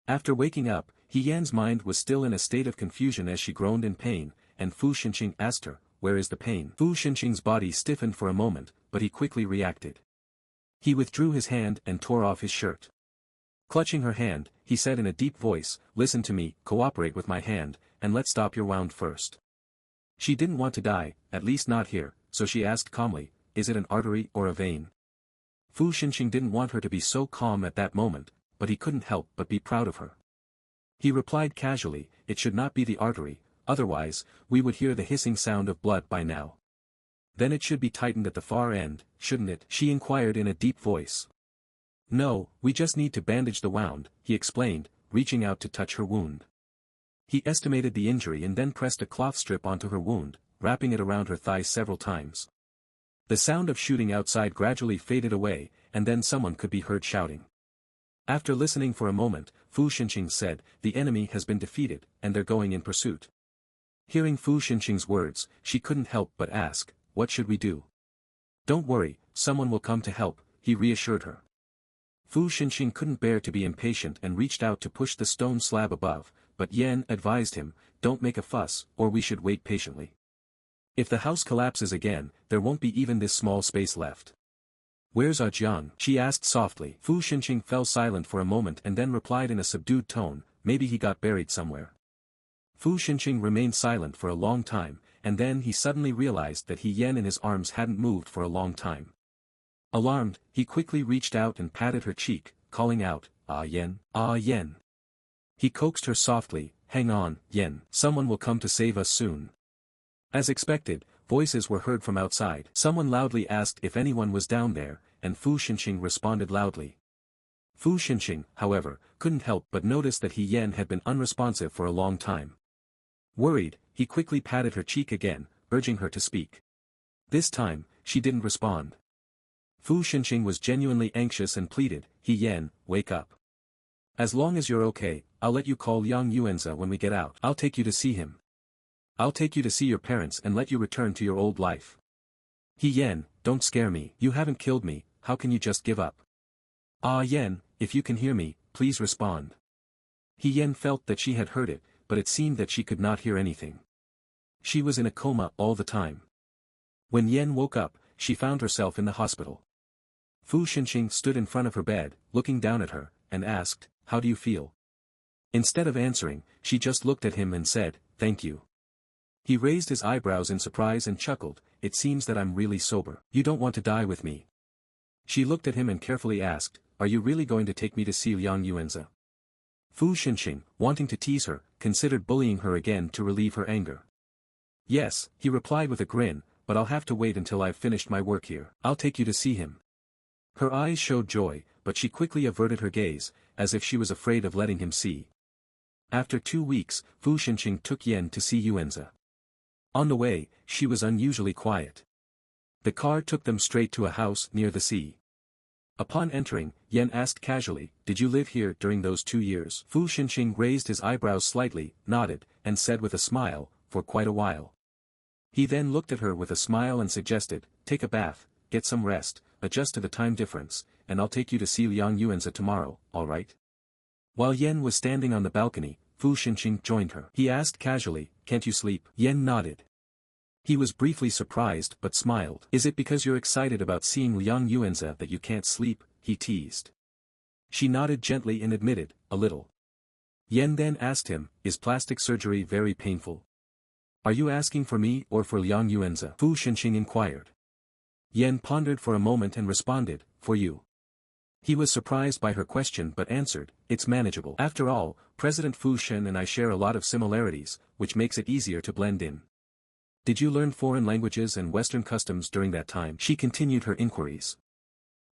After waking up, Heen's mind was still in a state of confusion as she groaned in pain, and Fu Xinqing asked her, "Where is the pain?" Fu Xinqing's body stiffened for a moment, but he quickly reacted. He withdrew his hand and tore off his shirt. Clutching her hand, he said in a deep voice, "Listen to me, cooperate with my hand, and let's stop your wound first." She didn't want to die, at least not here, so she asked calmly, "Is it an artery or a vein?" Fu Xinqing didn't want her to be so calm at that moment, but he couldn't help but be proud of her. He replied casually, "It should not be the artery, otherwise, we would hear the hissing sound of blood by now." "Then it should be tightened at the far end, shouldn't it?" she inquired in a deep voice. "No, we just need to bandage the wound," he explained, reaching out to touch her wound. He estimated the injury and then pressed a cloth strip onto her wound, wrapping it around her thigh several times. The sound of shooting outside gradually faded away, and then someone could be heard shouting. After listening for a moment, Fu Xinqing said, "The enemy has been defeated, and they're going in pursuit." Hearing Fu Xinqing's words, she couldn't help but ask, "What should we do?" "Don't worry, someone will come to help," he reassured her. Fu Xinqing couldn't bear to be impatient and reached out to push the stone slab above, but Yan advised him, "Don't make a fuss, or we should wait patiently. If the house collapses again, there won't be even this small space left." "Where's Jiang?" she asked softly. Fu Xinqing fell silent for a moment and then replied in a subdued tone, "Maybe he got buried somewhere." Fu Xinqing remained silent for a long time, and then he suddenly realized that Heen in his arms hadn't moved for a long time. Alarmed, he quickly reached out and patted her cheek, calling out, "Ah Yen, ah Yen." He coaxed her softly, "Hang on, Yen, someone will come to save us soon." As expected, voices were heard from outside. Someone loudly asked if anyone was down there, and Fu Xinqing responded loudly. Fu Xinqing, however, couldn't help but notice that Heen had been unresponsive for a long time. Worried, he quickly patted her cheek again, urging her to speak. This time, she didn't respond. Fu Xinqing was genuinely anxious and pleaded, "Heen, wake up. As long as you're okay, I'll let you call Yang Yuanza when we get out. I'll take you to see him. I'll take you to see your parents and let you return to your old life. Heen, don't scare me. You haven't killed me, how can you just give up? Ah Yen, if you can hear me, please respond." Heen felt that she had heard it, but it seemed that she could not hear anything. She was in a coma all the time. When Yen woke up, she found herself in the hospital. Fu Xinqing stood in front of her bed, looking down at her, and asked, "How do you feel?" Instead of answering, she just looked at him and said, "Thank you." He raised his eyebrows in surprise and chuckled, "It seems that I'm really sober. You don't want to die with me." She looked at him and carefully asked, "Are you really going to take me to see Yang Yuanza?" Fu Xinqing, wanting to tease her, considered bullying her again to relieve her anger. "Yes," he replied with a grin, "but I'll have to wait until I've finished my work here. I'll take you to see him." Her eyes showed joy, but she quickly averted her gaze, as if she was afraid of letting him see. After 2 weeks, Fu Xinqing took Yen to see Yuanza. On the way, she was unusually quiet. The car took them straight to a house near the sea. Upon entering, Yen asked casually, "Did you live here during those 2 years?" Fu Xinqing raised his eyebrows slightly, nodded, and said with a smile, "For quite a while." He then looked at her with a smile and suggested, "Take a bath, get some rest, adjust to the time difference, and I'll take you to see Yang Yuanza tomorrow, alright?" While Yen was standing on the balcony, Fu Xinqing joined her. He asked casually, "Can't you sleep?" Yen nodded. He was briefly surprised but smiled. "Is it because you're excited about seeing Yang Yuanza that you can't sleep?" he teased. She nodded gently and admitted, "A little." Yen then asked him, "Is plastic surgery very painful?" "Are you asking for me or for Yang Yuanza?" Fu Xinqing inquired. Yen pondered for a moment and responded, "For you." He was surprised by her question but answered, "It's manageable. After all, President Fushin and I share a lot of similarities, which makes it easier to blend in." "Did you learn foreign languages and Western customs during that time?" she continued her inquiries.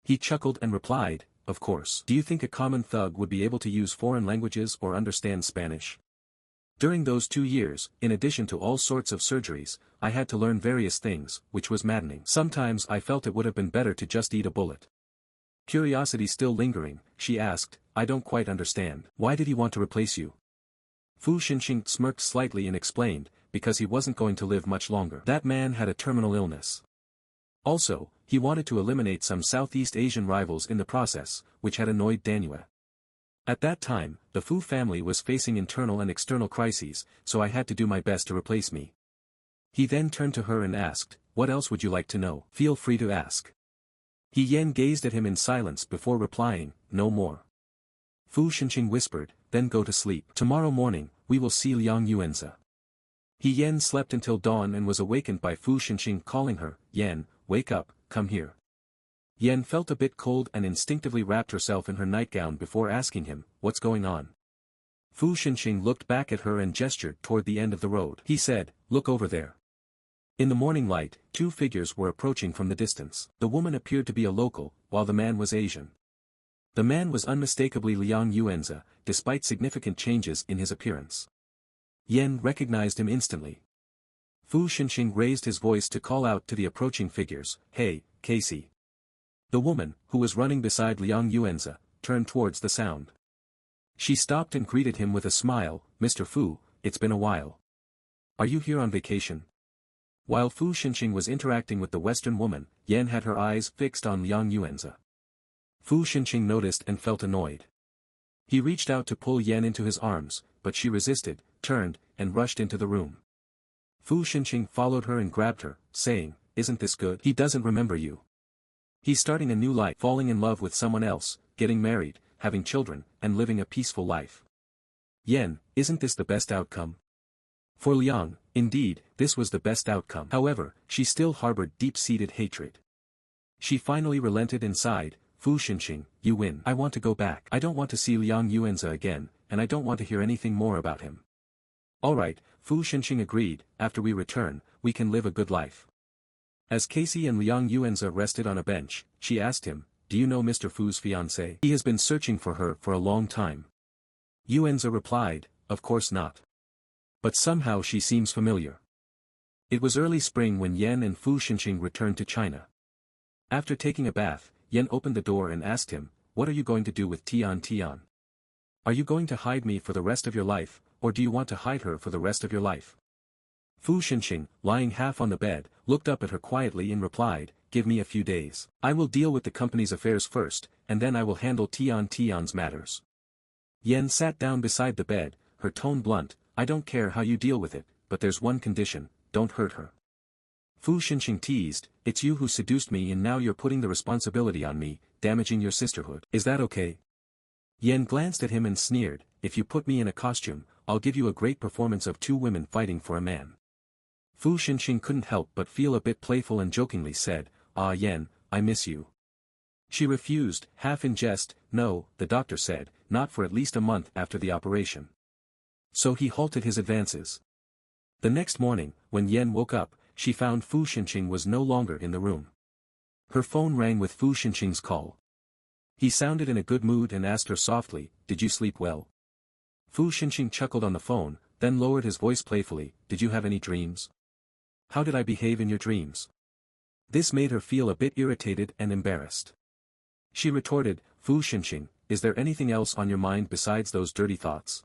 He chuckled and replied, "Of course. Do you think a common thug would be able to use foreign languages or understand Spanish? During those 2 years, in addition to all sorts of surgeries, I had to learn various things, which was maddening. Sometimes I felt it would have been better to just eat a bullet." Curiosity still lingering, she asked, "I don't quite understand. Why did he want to replace you?" Fu Xinqing smirked slightly and explained, "Because he wasn't going to live much longer. That man had a terminal illness. Also, he wanted to eliminate some Southeast Asian rivals in the process, which had annoyed Danua. At that time, the Fu family was facing internal and external crises, so I had to do my best to replace me. He then turned to her and asked, "What else would you like to know? Feel free to ask." He Yan gazed at him in silence before replying, "No more." Fu Shinqing whispered, "Then go to sleep. Tomorrow morning, we will see Liang Yuanzi." He Yan slept until dawn and was awakened by Fu Shinqing calling her, "Yan, wake up, come here." Yan felt a bit cold and instinctively wrapped herself in her nightgown before asking him, "What's going on?" Fu Shinqing looked back at her and gestured toward the end of the road. He said, "Look over there." In the morning light, two figures were approaching from the distance. The woman appeared to be a local, while the man was Asian. The man was unmistakably Liang Yuanzi, despite significant changes in his appearance. Yan recognized him instantly. Fu Shinqing raised his voice to call out to the approaching figures, "Hey, Casey." The woman, who was running beside Liang Yuanzi, turned towards the sound. She stopped and greeted him with a smile, "Mr. Fu, it's been a while. Are you here on vacation?" While Fu Shinqing was interacting with the Western woman, Yan had her eyes fixed on Liang Yuanzi. Fu Shinqing noticed and felt annoyed. He reached out to pull Yan into his arms, but she resisted, turned, and rushed into the room. Fu Shinqing followed her and grabbed her, saying, "Isn't this good? He doesn't remember you. He's starting a new life, falling in love with someone else, getting married, having children, and living a peaceful life. Yan, isn't this the best outcome?" For Liang, indeed, this was the best outcome. However, she still harbored deep-seated hatred. She finally relented and sighed, "Fu Shinqing, you win. I want to go back. I don't want to see Liang Yuanzi again, and I don't want to hear anything more about him." "Alright," Fu Shinqing agreed, "after we return, we can live a good life." As Casey and Liang Yuanzi rested on a bench, she asked him, "Do you know Mr. Fu's fiancé? He has been searching for her for a long time." Yuanzi replied, "Of course not. But somehow she seems familiar." It was early spring when Yan and Fu Shinqing returned to China. After taking a bath, Yan opened the door and asked him, "What are you going to do with Tian Tian? Are you going to hide me for the rest of your life, or do you want to hide her for the rest of your life?" Fu Shinqing, lying half on the bed, looked up at her quietly and replied, "Give me a few days. I will deal with the company's affairs first, and then I will handle Tian Tian's matters." Yan sat down beside the bed, her tone blunt, "I don't care how you deal with it, but there's one condition, don't hurt her." Fu Shinqing teased, "It's you who seduced me and now you're putting the responsibility on me, damaging your sisterhood. Is that okay?" Yan glanced at him and sneered, "If you put me in a costume, I'll give you a great performance of two women fighting for a man." Fu Shinqing couldn't help but feel a bit playful and jokingly said, "Ah Yan, I miss you." She refused, half in jest, "No," the doctor said, "not for at least a month after the operation." So he halted his advances. The next morning, when Yan woke up, she found Fu Shinqing was no longer in the room. Her phone rang with Fu Shinqing's call. He sounded in a good mood and asked her softly, "Did you sleep well?" Fu Shinqing chuckled on the phone, then lowered his voice playfully, "Did you have any dreams? How did I behave in your dreams?" This made her feel a bit irritated and embarrassed. She retorted, "Fu Shinqing, is there anything else on your mind besides those dirty thoughts?"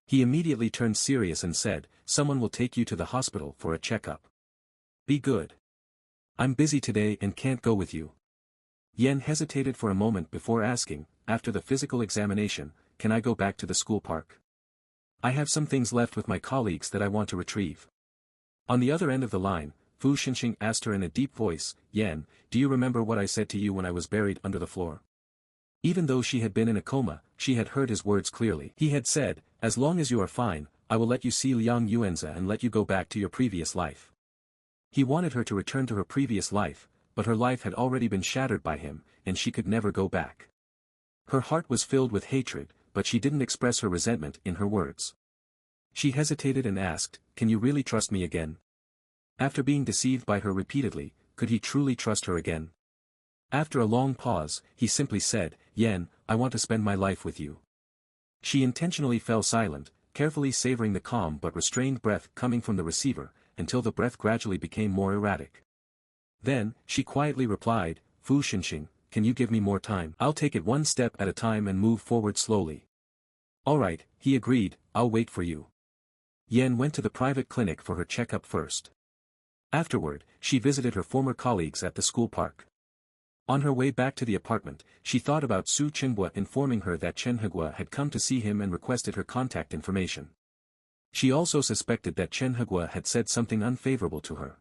He immediately turned serious and said, "Someone will take you to the hospital for a checkup. Be good. I'm busy today and can't go with you." Yan hesitated for a moment before asking, "After the physical examination, can I go back to the school park? I have some things left with my colleagues that I want to retrieve." On the other end of the line, Fu Shinqing asked her in a deep voice, "Yan, do you remember what I said to you when I was buried under the floor?" Even though she had been in a coma, she had heard his words clearly. He had said, "As long as you are fine, I will let you see Liang Yuanzi and let you go back to your previous life." He wanted her to return to her previous life, but her life had already been shattered by him, and she could never go back. Her heart was filled with hatred, but she didn't express her resentment in her words. She hesitated and asked, "Can you really trust me again?" After being deceived by her repeatedly, could he truly trust her again? After a long pause, he simply said, "Yan, I want to spend my life with you." She intentionally fell silent, carefully savoring the calm but restrained breath coming from the receiver, until the breath gradually became more erratic. Then, she quietly replied, "Fu Shinqing, can you give me more time? I'll take it one step at a time and move forward slowly." "Alright," he agreed, "I'll wait for you." Yan went to the private clinic for her checkup first. Afterward, she visited her former colleagues at the school park. On her way back to the apartment, she thought about Su Chenhua informing her that Chen Hegua had come to see him and requested her contact information. She also suspected that Chen Hegua had said something unfavorable to her.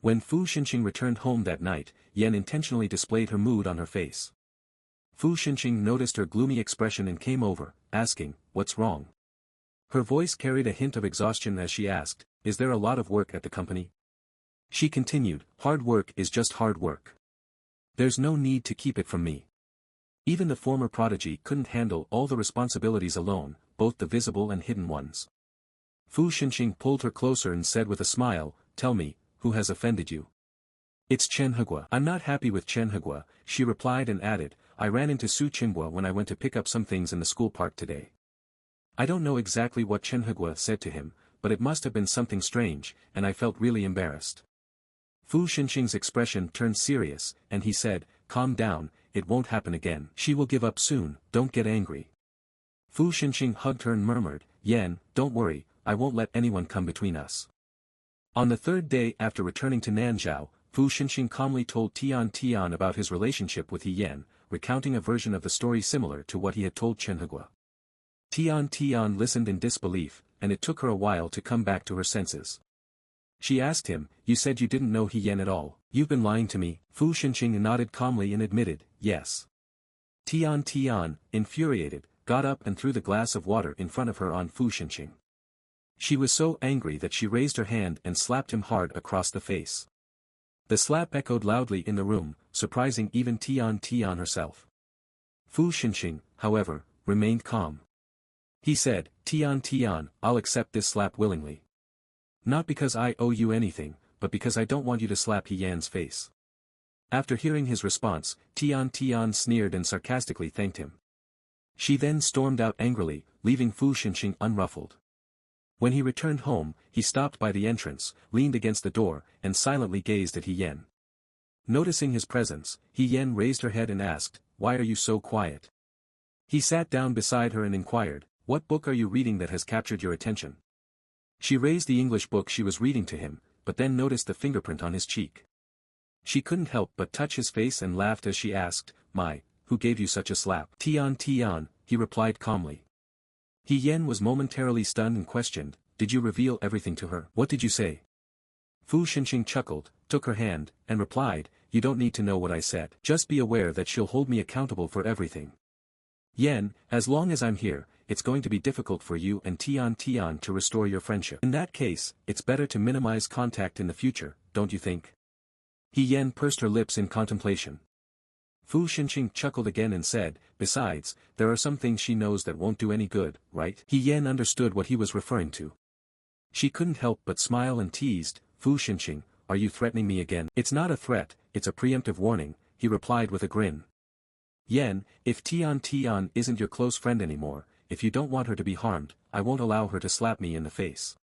When Fu Xinqing returned home that night, Yan intentionally displayed her mood on her face. Fu Xinqing noticed her gloomy expression and came over, asking, "What's wrong?" Her voice carried a hint of exhaustion as she asked, "Is there a lot of work at the company?" She continued, "Hard work is just hard work. There's no need to keep it from me." Even the former prodigy couldn't handle all the responsibilities alone, both the visible and hidden ones. Fu Xinqing pulled her closer and said with a smile, "Tell me, who has offended you?" "It's Chen Hegua." "I'm not happy with Chen Hegua," she replied and added, "I ran into Su Chenhua when I went to pick up some things in the school park today. I don't know exactly what Chen Hegua said to him, but it must have been something strange, and I felt really embarrassed." Fu Xinqing's expression turned serious, and he said, "Calm down, it won't happen again. She will give up soon, don't get angry." Fu Xinqing hugged her and murmured, "Yan, don't worry, I won't let anyone come between us." On the third day after returning to Nanzhao, Fu Xinqing calmly told Tian about his relationship with Yan, recounting a version of the story similar to what he had told Chen Hegua. Tian listened in disbelief, and it took her a while to come back to her senses. She asked him, "You said you didn't know Yan at all. You've been lying to me." Fu Xinqing nodded calmly and admitted, "Yes." Tian, infuriated, got up and threw the glass of water in front of her on Fu Xinqing. She was so angry that she raised her hand and slapped him hard across the face. The slap echoed loudly in the room, surprising even Tian herself. Fu Xinqing, however, remained calm. He said, Tian, "I'll accept this slap willingly. Not because I owe you anything, but because I don't want you to slap Yan's face." After hearing his response, Tian sneered and sarcastically thanked him. She then stormed out angrily, leaving Fu Xinqing unruffled. When he returned home, he stopped by the entrance, leaned against the door, and silently gazed at Yan. Noticing his presence, Yan raised her head and asked, "Why are you so quiet?" He sat down beside her and inquired, "What book are you reading that has captured your attention?" She raised the English book she was reading to him, but then noticed the fingerprint on his cheek. She couldn't help but touch his face and laughed as she asked, "Who gave you such a slap?" Tian, he replied calmly. Yan was momentarily stunned and questioned, "Did you reveal everything to her? What did you say?" Fu Xinqing chuckled, took her hand, and replied, "You don't need to know what I said. Just be aware that she'll hold me accountable for everything. Yan, as long as I'm here, it's going to be difficult for you and Tian to restore your friendship. In that case, it's better to minimize contact in the future, don't you think?" Yan pursed her lips in contemplation. Fu Xinqing chuckled again and said, "Besides, there are some things she knows that won't do any good, right?" Yan understood what he was referring to. She couldn't help but smile and teased, "Fu Xinqing, are you threatening me again?" "It's not a threat, it's a preemptive warning," he replied with a grin. "Yan, if Tian isn't your close friend anymore, if you don't want her to be harmed, I won't allow her to slap me in the face.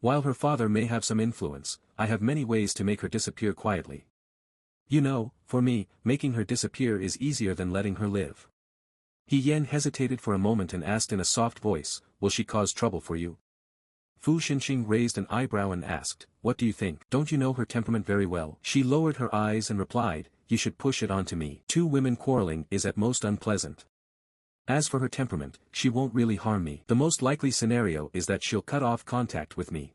While her father may have some influence, I have many ways to make her disappear quietly. You know, for me, making her disappear is easier than letting her live." Yan hesitated for a moment and asked in a soft voice, "Will she cause trouble for you?" Fu Xinqing raised an eyebrow and asked, "What do you think? Don't you know her temperament very well?" She lowered her eyes and replied, "You should push it onto me. Two women quarreling is at most unpleasant. As for her temperament, she won't really harm me. The most likely scenario is that she'll cut off contact with me."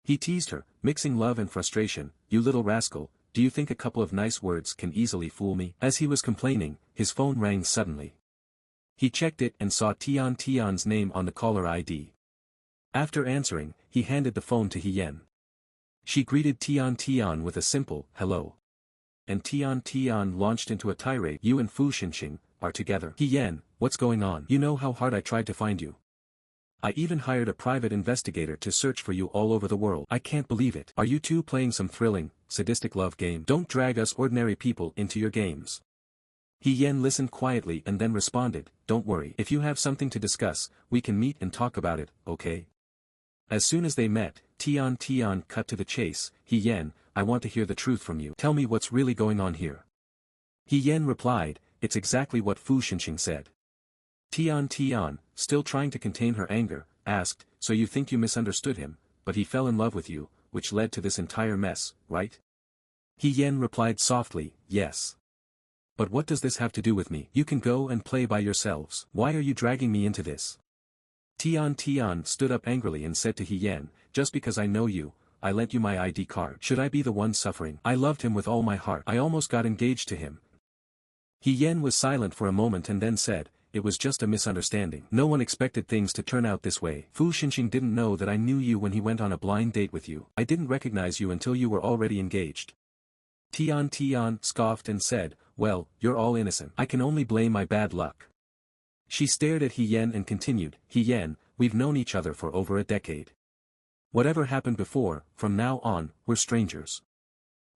He teased her, mixing love and frustration, "You little rascal, do you think a couple of nice words can easily fool me?" As he was complaining, his phone rang suddenly. He checked it and saw Tian's name on the caller ID. After answering, he handed the phone to Yan. She greeted Tian with a simple, "Hello." And Tian launched into a tirade, "You and Fu Xinqing are together." "Yan, what's going on? You know how hard I tried to find you. I even hired a private investigator to search for you all over the world. I can't believe it. Are you two playing some thrilling, sadistic love game? Don't drag us ordinary people into your games." Yan listened quietly and then responded, "Don't worry. If you have something to discuss, we can meet and talk about it, okay?" As soon as they met, Tian cut to the chase, "Yan, I want to hear the truth from you. Tell me what's really going on here." Yan replied, "It's exactly what Fu Xinqing said." Tian, still trying to contain her anger, asked, "So you think you misunderstood him, but he fell in love with you, which led to this entire mess, right?" Yan replied softly, "Yes. But what does this have to do with me? You can go and play by yourselves. Why are you dragging me into this? Tian stood up angrily and said to Heen, just because I know you, I lent you my ID card. Should I be the one suffering? I loved him with all my heart. I almost got engaged to him. Heen was silent for a moment and then said, it was just a misunderstanding. No one expected things to turn out this way. Fushin didn't know that I knew you when he went on a blind date with you. I didn't recognize you until you were already engaged. Tian scoffed and said, well, you're all innocent. I can only blame my bad luck. She stared at Heen and continued, Heen, we've known each other for over a decade. Whatever happened before, from now on, we're strangers.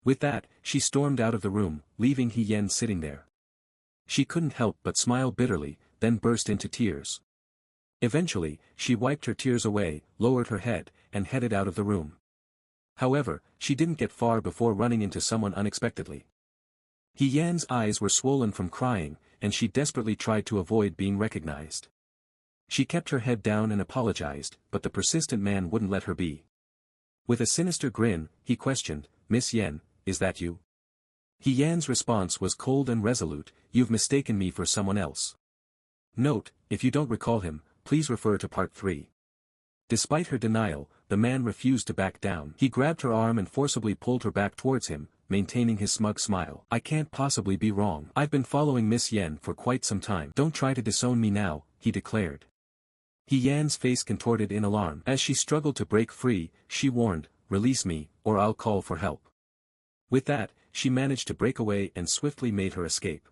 With that, she stormed out of the room, leaving Heen sitting there. She couldn't help but smile bitterly, then burst into tears. Eventually, she wiped her tears away, lowered her head, and headed out of the room. However, she didn't get far before running into someone unexpectedly. Heen's eyes were swollen from crying, and she desperately tried to avoid being recognized. She kept her head down and apologized, but the persistent man wouldn't let her be. With a sinister grin, he questioned, Miss Yen, is that you? Heen's response was cold and resolute, you've mistaken me for someone else. Note, if you don't recall him, please refer to part 3. Despite her denial, the man refused to back down. He grabbed her arm and forcibly pulled her back towards him, maintaining his smug smile. I can't possibly be wrong. I've been following Miss Yen for quite some time. Don't try to disown me now, he declared. Heen's face contorted in alarm. As she struggled to break free, she warned, release me, or I'll call for help. With that, she managed to break away and swiftly made her escape.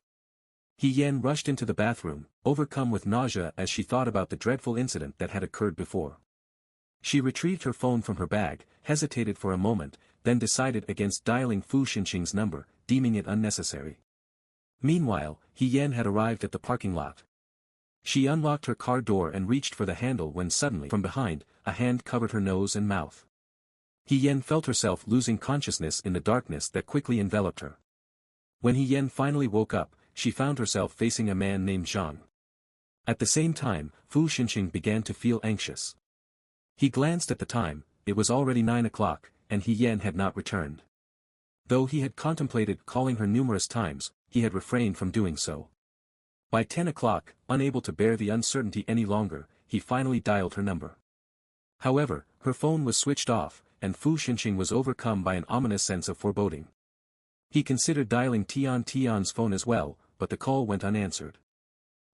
Heen rushed into the bathroom, overcome with nausea as she thought about the dreadful incident that had occurred before. She retrieved her phone from her bag, hesitated for a moment, then decided against dialing Fushin's number, deeming it unnecessary. Meanwhile, Heen had arrived at the parking lot. She unlocked her car door and reached for the handle when suddenly, from behind, a hand covered her nose and mouth. Heen felt herself losing consciousness in the darkness that quickly enveloped her. When Heen finally woke up, she found herself facing a man named Zhang. At the same time, Fushin began to feel anxious. He glanced at the time, it was already 9 o'clock, and Heen had not returned. Though he had contemplated calling her numerous times, he had refrained from doing so. By 10 o'clock, unable to bear the uncertainty any longer, he finally dialed her number. However, her phone was switched off, and Fushin was overcome by an ominous sense of foreboding. He considered dialing Tian's phone as well, but the call went unanswered.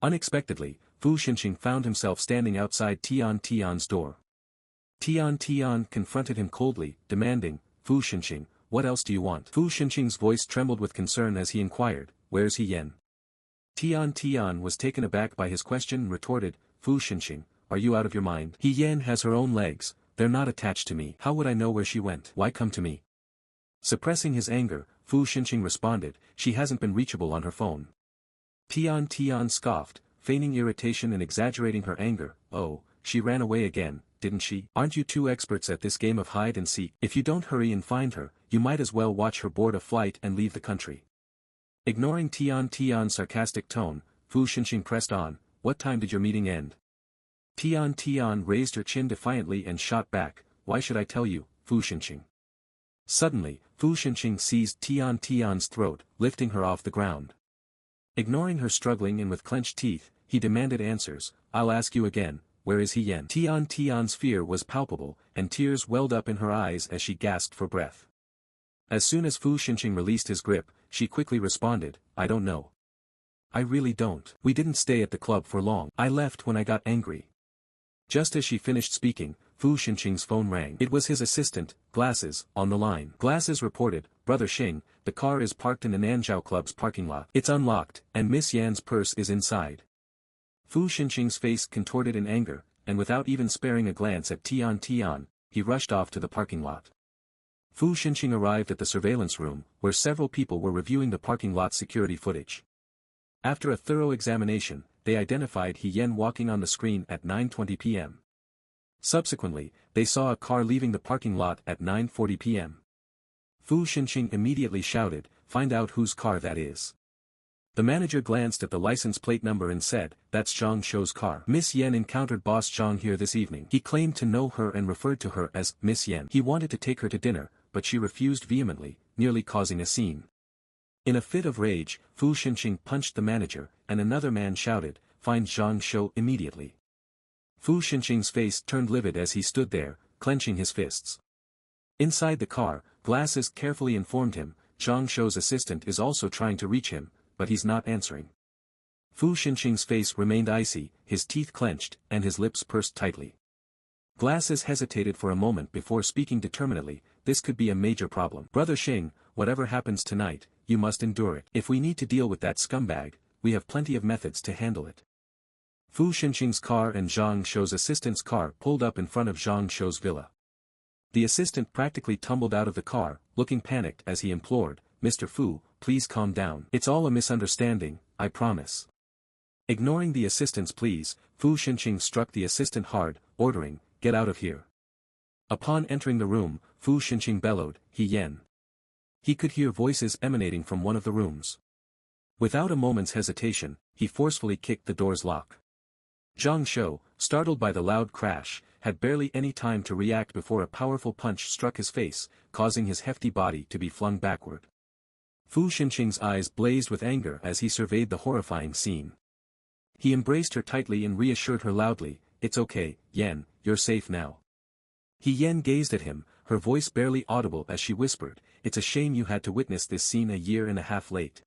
Unexpectedly, Fushin found himself standing outside Tian's door. Tian confronted him coldly, demanding, Fushin, what else do you want? Fushin's voice trembled with concern as he inquired, where's Heen? Tian was taken aback by his question and retorted, Fushin, are you out of your mind? Heen has her own legs, they're not attached to me. How would I know where she went? Why come to me? Suppressing his anger, Fushin responded, she hasn't been reachable on her phone. Tian scoffed, feigning irritation and exaggerating her anger, oh, she ran away again, didn't she? Aren't you two experts at this game of hide and seek? If you don't hurry and find her, you might as well watch her board a flight and leave the country. Ignoring Tian's sarcastic tone, Fushin pressed on, what time did your meeting end? Tian raised her chin defiantly and shot back, why should I tell you, Fushin? Suddenly, Fushin seized Tian's throat, lifting her off the ground. Ignoring her struggling and with clenched teeth, he demanded answers, I'll ask you again, where is Heen? Tian's fear was palpable, and tears welled up in her eyes as she gasped for breath. As soon as Fushin released his grip, she quickly responded, I don't know. I really don't. We didn't stay at the club for long. I left when I got angry. Just as she finished speaking, Fushin's phone rang. It was his assistant, Glasses, on the line. Glasses reported, Brother Shing, the car is parked in the Nanzhao Club's parking lot. It's unlocked, and Miss Yan's purse is inside. Fushin's face contorted in anger, and without even sparing a glance at Tian, he rushed off to the parking lot. Fushin arrived at the surveillance room, where several people were reviewing the parking lot security footage. After a thorough examination, they identified Heen walking on the screen at 9:20 p.m. Subsequently, they saw a car leaving the parking lot at 9:40 p.m. Fushin immediately shouted, find out whose car that is. The manager glanced at the license plate number and said, that's Zhang Shou's car. Miss Yen encountered Boss Zhang here this evening. He claimed to know her and referred to her as Miss Yen. He wanted to take her to dinner, but she refused vehemently, nearly causing a scene. In a fit of rage, Fu Xinqing punched the manager, and another man shouted, "Find Zhang Shou immediately." Fu Xinqing's face turned livid as he stood there, clenching his fists. Inside the car, Glasses carefully informed him, Zhang Shou's assistant is also trying to reach him, but he's not answering. Fu Xinqing's face remained icy, his teeth clenched, and his lips pursed tightly. Glasses hesitated for a moment before speaking determinedly, this could be a major problem. "Brother Shing, whatever happens tonight, you must endure it. If we need to deal with that scumbag, we have plenty of methods to handle it." Fu Xinqing's car and Zhang Shou's assistant's car pulled up in front of Zhang Shou's villa. The assistant practically tumbled out of the car, looking panicked as he implored, "Mr. Fu, please calm down. It's all a misunderstanding, I promise." Ignoring the assistant's pleas, Fu Xinqing struck the assistant hard, ordering, "Get out of here." Upon entering the room, Fu Xinqing bellowed, "Heen." He could hear voices emanating from one of the rooms. Without a moment's hesitation, he forcefully kicked the door's lock. Zhang Shou, startled by the loud crash, had barely any time to react before a powerful punch struck his face, causing his hefty body to be flung backward. Fu Xinqing's eyes blazed with anger as he surveyed the horrifying scene. He embraced her tightly and reassured her loudly, "It's okay, Yan, you're safe now." Yan gazed at him, her voice barely audible as she whispered, "It's a shame you had to witness this scene a year and a half late."